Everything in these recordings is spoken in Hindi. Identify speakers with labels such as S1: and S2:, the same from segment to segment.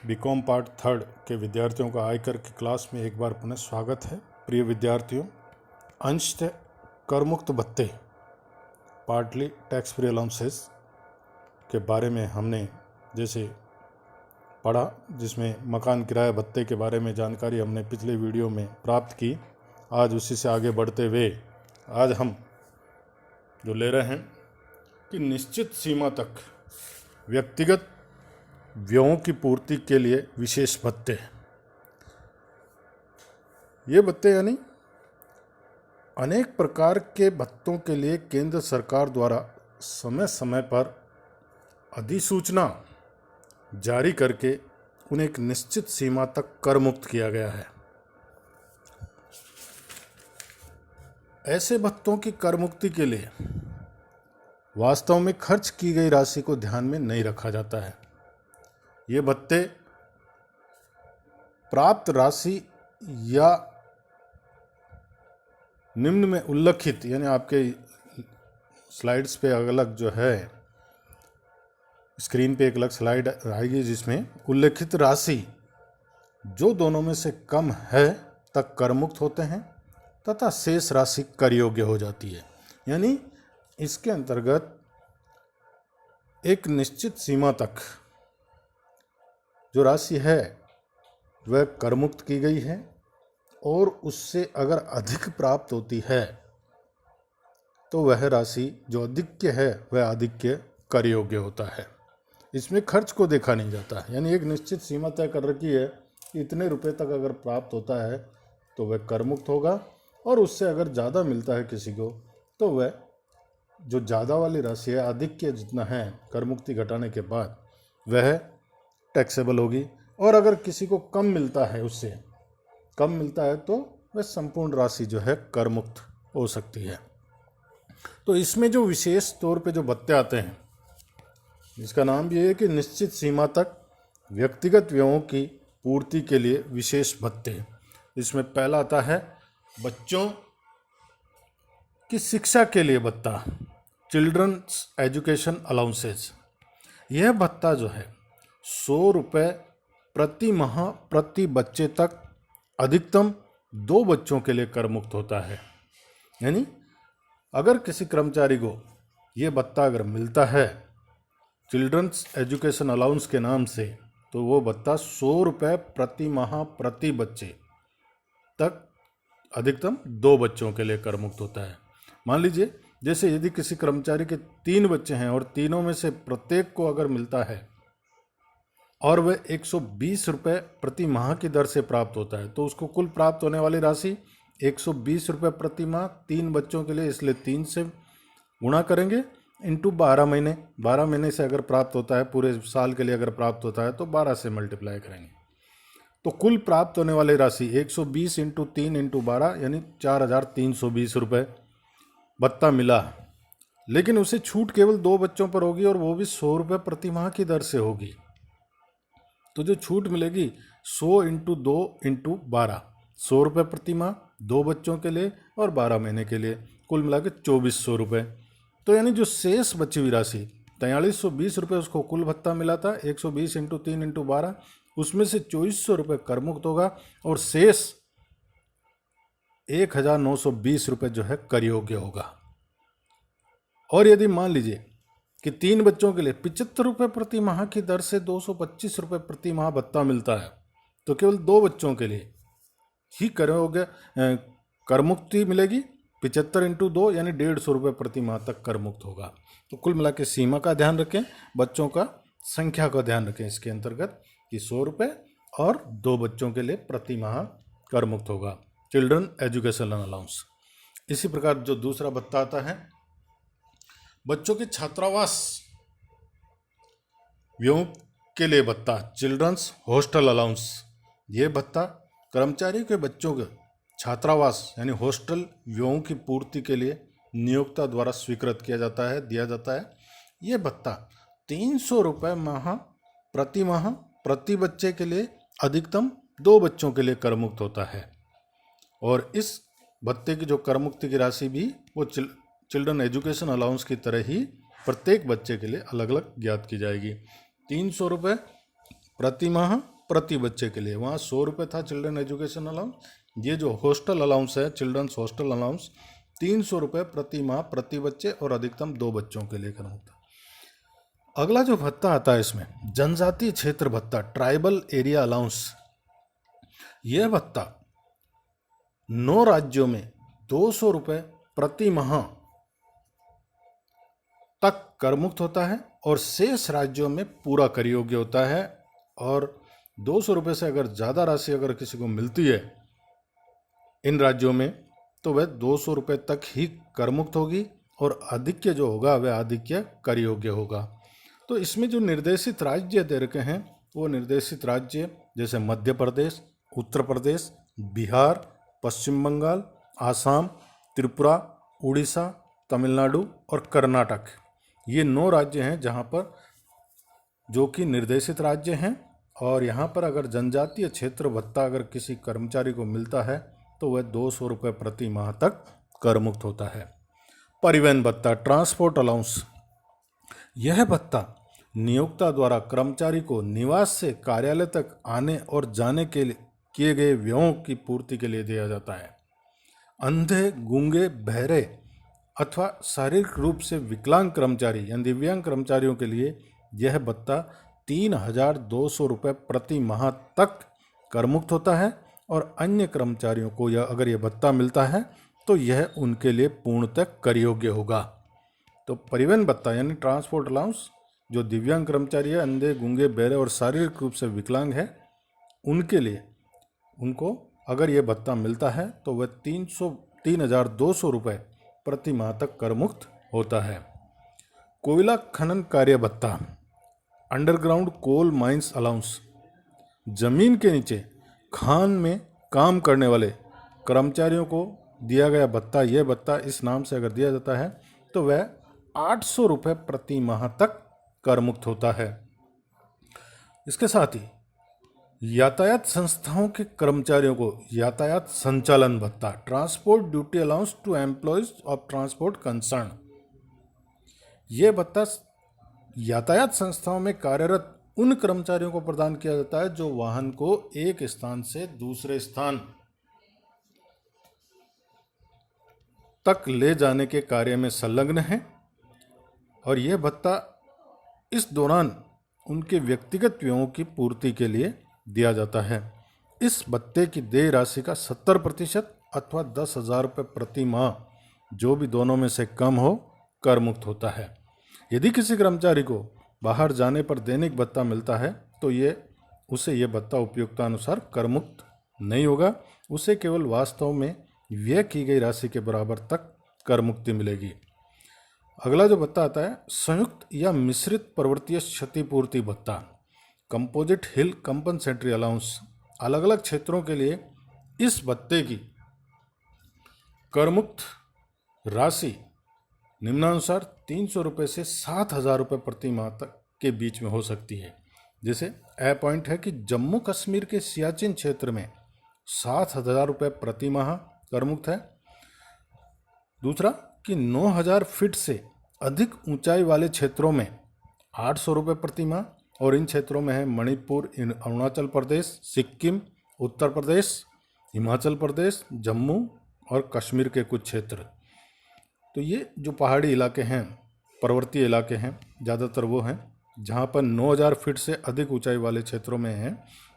S1: बीकॉम पार्ट थर्ड के विद्यार्थियों का आयकर की क्लास में एक बार पुनः स्वागत है। प्रिय विद्यार्थियों, अंशतः करमुक्त भत्ते पार्टली टैक्स फ्री अलाउंसेस के बारे में हमने जैसे पढ़ा, जिसमें मकान किराया भत्ते के बारे में जानकारी हमने पिछले वीडियो में प्राप्त की। आज उसी से आगे बढ़ते हुए आज हम जो ले रहे हैं कि निश्चित सीमा तक व्यक्तिगत व्ययों की पूर्ति के लिए विशेष भत्ते। ये भत्ते यानी अनेक प्रकार के भत्तों के लिए केंद्र सरकार द्वारा समय समय पर अधिसूचना जारी करके उन्हें एक निश्चित सीमा तक कर मुक्त किया गया है। ऐसे भत्तों की कर मुक्ति के लिए वास्तव में खर्च की गई राशि को ध्यान में नहीं रखा जाता है। ये भत्ते प्राप्त राशि या निम्न में उल्लिखित, यानी आपके स्लाइड्स पे अलग जो है, स्क्रीन पे एक अलग स्लाइड आएगी जिसमें उल्लिखित राशि जो दोनों में से कम है तक कर मुक्त होते हैं तथा शेष राशि कर योग्य हो जाती है। यानी इसके अंतर्गत एक निश्चित सीमा तक जो राशि है वह कर मुक्त की गई है और उससे अगर अधिक प्राप्त होती है तो वह राशि जो अधिक्य है वह अधिक्य कर योग्य होता है। इसमें खर्च को देखा नहीं जाता, यानी एक निश्चित सीमा तय कर रखी है कि इतने रुपए तक अगर प्राप्त होता है तो वह कर मुक्त होगा, और उससे अगर ज़्यादा मिलता है किसी को तो वह जो ज़्यादा वाली राशि है, अधिक्य जितना है कर मुक्ति घटाने के बाद, वह टैक्सेबल होगी। और अगर किसी को कम मिलता है, उससे कम मिलता है, तो वह संपूर्ण राशि जो है कर मुक्त हो सकती है। तो इसमें जो विशेष तौर पे जो भत्ते आते हैं, इसका नाम भी है कि निश्चित सीमा तक व्यक्तिगत व्ययों की पूर्ति के लिए विशेष भत्ते। इसमें पहला आता है बच्चों की शिक्षा के लिए भत्ता, चिल्ड्रंस एजुकेशन अलाउंसेस। यह भत्ता जो है 100 रुपये प्रति माह प्रति बच्चे तक अधिकतम 2 बच्चों के लिए कर मुक्त होता है। यानी अगर किसी कर्मचारी को ये भत्ता अगर मिलता है चिल्ड्रंस एजुकेशन अलाउंस के नाम से, तो वो भत्ता 100 रुपये प्रति माह प्रति बच्चे तक अधिकतम 2 बच्चों के लिए कर मुक्त होता है। मान लीजिए जैसे यदि किसी कर्मचारी के 3 बच्चे हैं और तीनों में से प्रत्येक को अगर मिलता है और वह 120 रुपये प्रति माह की दर से प्राप्त होता है, तो उसको कुल प्राप्त होने वाली राशि 120 रुपये प्रति माह 3 बच्चों के लिए, इसलिए 3 से गुणा करेंगे इंटू 12 महीने। 12 महीने से अगर प्राप्त होता है, पूरे साल के लिए अगर प्राप्त होता है तो 12 से मल्टीप्लाई करेंगे, तो कुल प्राप्त होने वाली राशि 120 इंटू 3 इंटू 12 यानी 4320 रुपये भत्ता मिला। लेकिन उसे छूट केवल 2 बच्चों पर होगी और वो भी 100 रुपये प्रति माह की दर से होगी। तो जो छूट मिलेगी 100 इंटू 2 इंटू 12, 100 रुपये प्रति माह 2 बच्चों के लिए और 12 महीने के लिए, कुल मिला के 2400 रुपये। तो यानी जो शेष बची हुई राशि 4320 रुपये उसको कुल भत्ता मिला था, 120 इंटू 3 इंटू 12, उसमें से 2400 रुपये कर मुक्त होगा और शेष 1920 रुपये जो है कर योग्य होगा। और यदि मान लीजिए कि 3 बच्चों के लिए 75 रुपये प्रति माह की दर से 225 रुपये प्रति माह भत्ता मिलता है, तो केवल 2 बच्चों के लिए ही कर मुक्ति मिलेगी। 75 इंटू 2 यानी 150 रुपये प्रति माह तक कर मुक्त होगा। तो कुल मिला के सीमा का ध्यान रखें, बच्चों का संख्या का ध्यान रखें इसके अंतर्गत कि 100 रुपये और 2 बच्चों के लिए प्रति माह कर मुक्त होगा, चिल्ड्रन एजुकेशन अलाउंस। इसी प्रकार जो दूसरा भत्ता आता है बच्चों के छात्रावास व्ययों के लिए भत्ता, चिल्ड्रंस हॉस्टल अलाउंस। ये भत्ता कर्मचारी के बच्चों के छात्रावास यानी हॉस्टल व्ययों की पूर्ति के लिए नियोक्ता द्वारा स्वीकृत किया जाता है, दिया जाता है। ये भत्ता 300 रुपये माह प्रति बच्चे के लिए अधिकतम 2 बच्चों के लिए कर मुक्त होता है। और इस भत्ते की जो कर मुक्ति की राशि भी वो चिल्ड्रन एजुकेशन अलाउंस की तरह ही प्रत्येक बच्चे के लिए अलग अलग ज्ञात की जाएगी। 300 रुपये प्रति माह प्रति बच्चे के लिए। वहाँ 100 रुपये था चिल्ड्रन एजुकेशन अलाउंस, ये जो हॉस्टल अलाउंस है, चिल्ड्रंस हॉस्टल अलाउंस 300 रुपये प्रति माह प्रति बच्चे और अधिकतम 2 बच्चों के लिए करना होता है। अगला जो भत्ता आता है इसमें जनजातीय क्षेत्र भत्ता, ट्राइबल एरिया अलाउंस। यह भत्ता 9 राज्यों में 200 रुपये प्रति माह तक कर मुक्त होता है और शेष राज्यों में पूरा कर योग्य होता है। और 200 रुपये से अगर ज़्यादा राशि अगर किसी को मिलती है इन राज्यों में तो वह 200 रुपये तक ही कर मुक्त होगी और आधिक्य जो होगा वह आधिक्य कर योग्य होगा। तो इसमें जो निर्देशित राज्य दे रखे हैं वो निर्देशित राज्य जैसे मध्य प्रदेश, उत्तर प्रदेश, बिहार, पश्चिम बंगाल, आसाम, त्रिपुरा, उड़ीसा, तमिलनाडु और कर्नाटक, ये 9 राज्य हैं जहां पर जो कि निर्देशित राज्य हैं। और यहाँ पर अगर जनजातीय क्षेत्र भत्ता अगर किसी कर्मचारी को मिलता है तो वह 200 रुपये प्रति माह तक कर मुक्त होता है। परिवहन भत्ता, ट्रांसपोर्ट अलाउंस। यह भत्ता नियोक्ता द्वारा कर्मचारी को निवास से कार्यालय तक आने और जाने के लिए किए गए व्ययों की पूर्ति के लिए दिया जाता है। अंधे, गूंगे, बहरे अथवा शारीरिक रूप से विकलांग कर्मचारी या दिव्यांग कर्मचारियों के लिए यह भत्ता 3,200 रुपये प्रति माह तक कर मुक्त होता है और अन्य कर्मचारियों को यह अगर यह भत्ता मिलता है तो यह उनके लिए पूर्णतः कर योग्य होगा। तो परिवहन भत्ता यानी ट्रांसपोर्ट अलाउंस जो दिव्यांग कर्मचारी है, अंधे, गूंगे, बहरे और शारीरिक रूप से विकलांग है, उनके लिए उनको अगर यह भत्ता मिलता है तो वह 3,200 रुपये प्रति माह तक कर मुक्त होता है। कोयला खनन कार्य भत्ता, अंडरग्राउंड कोल माइंस अलाउंस। जमीन के नीचे खान में काम करने वाले कर्मचारियों को दिया गया भत्ता, यह भत्ता इस नाम से अगर दिया जाता है तो वह 800 रुपये प्रति माह तक कर मुक्त होता है। इसके साथ ही यातायात संस्थाओं के कर्मचारियों को यातायात संचालन भत्ता, transport duty allowance to employees of transport concern. यह भत्ता यातायात संस्थाओं में कार्यरत उन कर्मचारियों को प्रदान किया जाता है जो वाहन को एक स्थान से दूसरे स्थान तक ले जाने के कार्य में संलग्न हैं और यह भत्ता इस दौरान उनके व्यक्तिगत व्ययों की पूर्ति के लिए दिया जाता है। इस भत्ते की देय राशि का 70% अथवा 10,000 रुपये प्रति माह जो भी दोनों में से कम हो कर मुक्त होता है। यदि किसी कर्मचारी को बाहर जाने पर दैनिक भत्ता मिलता है तो उसे ये भत्ता उपयुक्तानुसार कर मुक्त नहीं होगा, उसे केवल वास्तव में व्यय की गई राशि के बराबर तक कर मुक्ति मिलेगी। अगला जो भत्ता आता है संयुक्त या मिश्रित पर्वतीय क्षतिपूर्ति भत्ता, कंपोजिट हिल कंपनसेटरी अलाउंस। अलग अलग क्षेत्रों के लिए इस भत्ते की कर मुक्त राशि निम्नानुसार 300 रुपये से 7,000 रुपये प्रति माह तक के बीच में हो सकती है। जैसे ए पॉइंट है कि जम्मू कश्मीर के सियाचिन क्षेत्र में 7,000 रुपये प्रति माह कर मुक्त है। दूसरा कि 9,000 फीट से अधिक ऊंचाई वाले क्षेत्रों में 800 रुपये प्रति माह, और इन क्षेत्रों में है मणिपुर, अरुणाचल प्रदेश, सिक्किम, उत्तर प्रदेश, हिमाचल प्रदेश, जम्मू और कश्मीर के कुछ क्षेत्र। तो ये जो पहाड़ी इलाके हैं, पर्वतीय इलाके हैं, ज़्यादातर वो हैं जहाँ पर 9,000 फीट से अधिक ऊंचाई वाले क्षेत्रों में हैं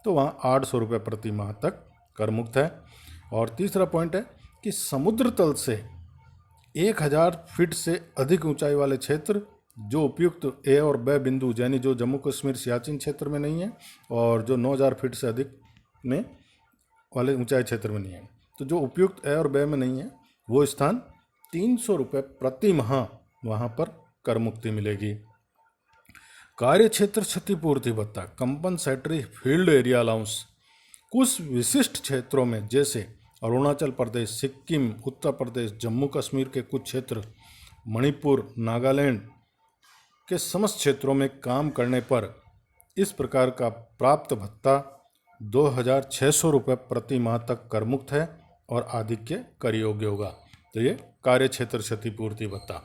S1: तो वहाँ 800 रुपये प्रति माह तक कर मुक्त है। और तीसरा पॉइंट है कि समुद्र तल से 1,000 फीट से अधिक ऊंचाई वाले क्षेत्र जो उपयुक्त ए और बे बिंदु यानी जो जम्मू कश्मीर सियाचिन क्षेत्र में नहीं है और जो 9,000 फीट से अधिक में वाले ऊंचाई क्षेत्र में नहीं है, तो जो उपयुक्त ए और बे में नहीं है वो स्थान 300 रुपये प्रति माह वहाँ पर कर मुक्ति मिलेगी। कार्य क्षेत्र क्षतिपूर्ति भत्ता, कंपनसेटरी फील्ड एरिया अलाउंस। कुछ विशिष्ट क्षेत्रों में जैसे अरुणाचल प्रदेश, सिक्किम, उत्तर प्रदेश, जम्मू कश्मीर के कुछ क्षेत्र, मणिपुर, नागालैंड के समस्त क्षेत्रों में काम करने पर इस प्रकार का प्राप्त भत्ता 2,600 रुपये प्रति माह तक कर मुक्त है और आधिक्य कर योग्य होगा। तो ये कार्य क्षेत्र क्षतिपूर्ति भत्ता।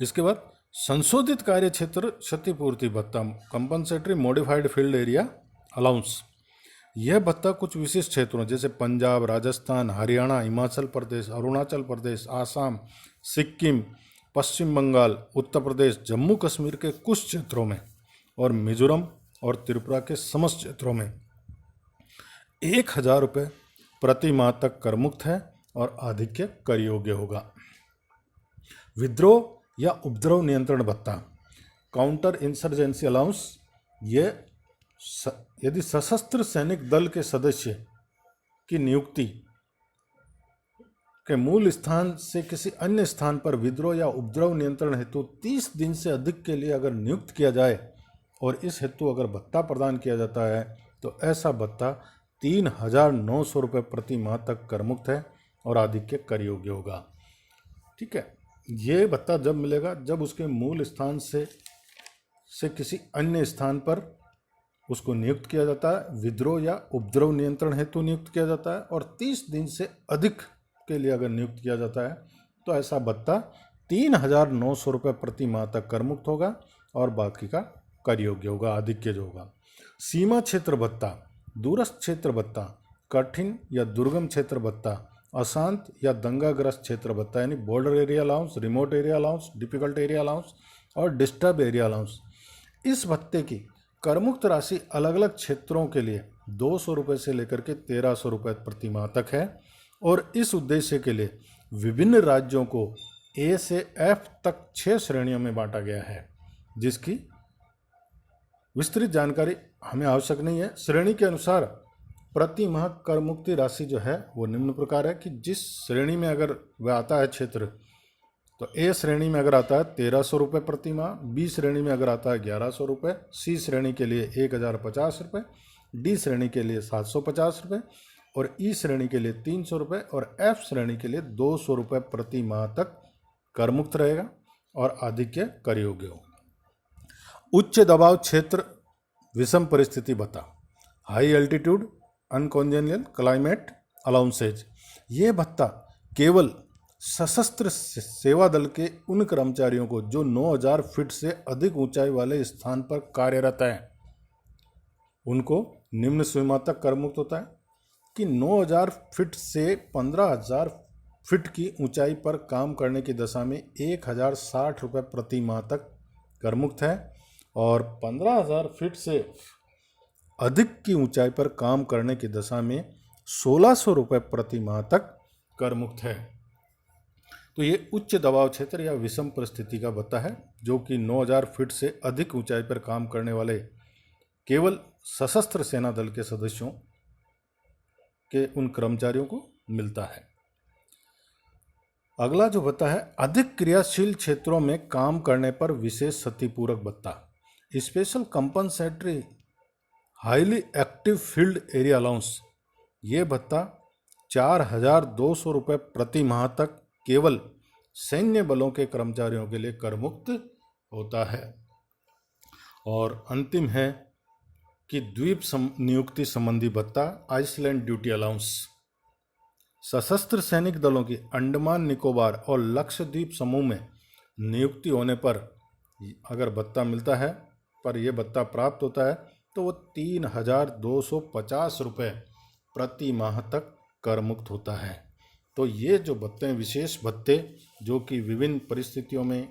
S1: इसके बाद संशोधित कार्य क्षेत्र क्षतिपूर्ति भत्ता, compensatory modified field area allowance. यह भत्ता कुछ विशिष्ट क्षेत्रों जैसे पंजाब, राजस्थान, हरियाणा, हिमाचल प्रदेश, अरुणाचल प्रदेश, आसाम, सिक्किम, पश्चिम बंगाल, उत्तर प्रदेश, जम्मू कश्मीर के कुछ क्षेत्रों में और मिजोरम और त्रिपुरा के समस्त क्षेत्रों में 1,000 रुपये प्रति माह तक कर मुक्त है और आधिक्य कर योग्य होगा। विद्रोह या उपद्रव नियंत्रण भत्ता, काउंटर इंसर्जेंसी अलाउंस। ये यदि सशस्त्र सैनिक दल के सदस्य की नियुक्ति के मूल स्थान से किसी अन्य स्थान पर विद्रोह या उपद्रव नियंत्रण हेतु 30 दिन से अधिक के लिए अगर नियुक्त किया जाए और इस हेतु अगर भत्ता प्रदान किया जाता है तो ऐसा भत्ता 3,900 रुपये प्रति माह तक कर मुक्त है और आधिक्य कर योग्य होगा। ठीक है, ये भत्ता जब मिलेगा जब उसके मूल स्थान से किसी अन्य स्थान पर उसको नियुक्त किया जाता है, विद्रोह या उपद्रव नियंत्रण हेतु नियुक्त किया जाता है और 30 दिन से अधिक के लिए अगर नियुक्त किया जाता है तो ऐसा भत्ता 3,900 रुपये प्रति माह तक कर मुक्त होगा और बाकी का कर योग्य होगा, आधिक्य जो होगा। सीमा क्षेत्र भत्ता, दूरस्थ क्षेत्र भत्ता, कठिन या दुर्गम क्षेत्र भत्ता, अशांत या दंगाग्रस्त क्षेत्र भत्ता यानी border area allowance, remote area allowance, difficult area allowance और डिस्टर्ब एरिया अलाउंस। इस भत्ते की करमुक्त राशि अलग अलग क्षेत्रों के लिए 200 रुपये से लेकर के 1,300 रुपये प्रति माह तक है और इस उद्देश्य के लिए विभिन्न राज्यों को ए से एफ तक 6 श्रेणियों में बांटा गया है, जिसकी विस्तृत जानकारी हमें आवश्यक नहीं है। श्रेणी के अनुसार प्रति माह कर मुक्ति राशि जो है वो निम्न प्रकार है कि जिस श्रेणी में अगर वह आता है क्षेत्र, तो ए श्रेणी में अगर आता है 1,300 रुपये प्रति माह, बी श्रेणी में अगर आता है 1,100 रुपये, सी श्रेणी के लिए 1,050 रुपये, डी श्रेणी के लिए 750 रुपये और ई श्रेणी के लिए 300 रुपये और एफ श्रेणी के लिए 200 रुपये प्रति माह तक कर मुक्त रहेगा और आधिक्य कर योग्य हो। उच्च दबाव क्षेत्र विषम परिस्थिति भत्ता, हाई एल्टीट्यूड अनकॉन्जेनियल क्लाइमेट अलाउंसेज। ये भत्ता केवल सशस्त्र सेवा दल के उन कर्मचारियों को जो 9,000 फीट से अधिक ऊंचाई वाले स्थान पर कार्यरत हैं, उनको निम्न सीमा तक कर मुक्त होता है कि 9,000 फीट से 15,000 फीट की ऊंचाई पर काम करने की दशा में 1,060 रुपये प्रति माह तक कर मुक्त है और 15,000 फीट से अधिक की ऊंचाई पर काम करने की दशा में 1,600 रुपये प्रति माह तक कर मुक्त है। तो ये उच्च दबाव क्षेत्र या विषम परिस्थिति का भत्ता है जो कि 9,000 फीट से अधिक ऊंचाई पर काम करने वाले केवल सशस्त्र सेना दल के सदस्यों के उन कर्मचारियों को मिलता है। अगला जो भत्ता है अधिक क्रियाशील क्षेत्रों में काम करने पर विशेष क्षतिपूरक भत्ता, special compensatory highly active field area allowance. ये भत्ता 4,200 रुपये प्रति माह तक केवल सैन्य बलों के कर्मचारियों के लिए कर मुक्त होता है। और अंतिम है कि द्वीप नियुक्ति संबंधी भत्ता, आइसलैंड ड्यूटी अलाउंस। सशस्त्र सैनिक दलों की अंडमान निकोबार और लक्षद्वीप समूह में नियुक्ति होने पर अगर भत्ता मिलता है, पर यह भत्ता प्राप्त होता है तो वो 3,250 रुपये प्रति माह तक कर मुक्त होता है। तो ये जो भत्ते, विशेष भत्ते जो कि विभिन्न परिस्थितियों में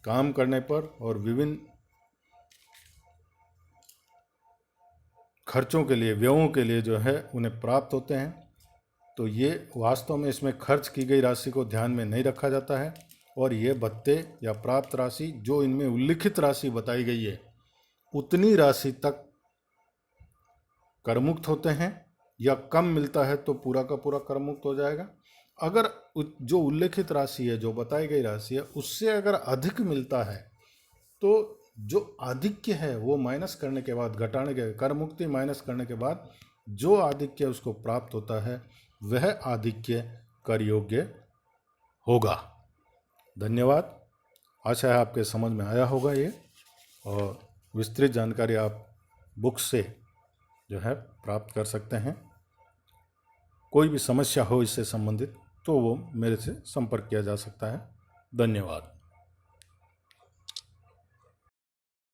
S1: काम करने पर और विभिन्न खर्चों के लिए, व्ययों के लिए जो है उन्हें प्राप्त होते हैं, तो ये वास्तव में इसमें खर्च की गई राशि को ध्यान में नहीं रखा जाता है और ये भत्ते या प्राप्त राशि जो इनमें उल्लिखित राशि बताई गई है उतनी राशि तक कर मुक्त होते हैं, या कम मिलता है तो पूरा का पूरा कर मुक्त हो जाएगा। अगर जो उल्लेखित राशि है, जो बताई गई राशि है, उससे अगर अधिक मिलता है तो जो आधिक्य है वो माइनस करने के बाद, घटाने के कर मुक्ति माइनस करने के बाद जो आधिक्य उसको प्राप्त होता है वह आधिक्य कर योग्य होगा। धन्यवाद। आशा है आपके समझ में आया होगा ये, और विस्तृत जानकारी आप बुक से जो है प्राप्त कर सकते हैं। कोई भी समस्या हो इससे संबंधित तो वो मेरे से संपर्क किया जा सकता है। धन्यवाद।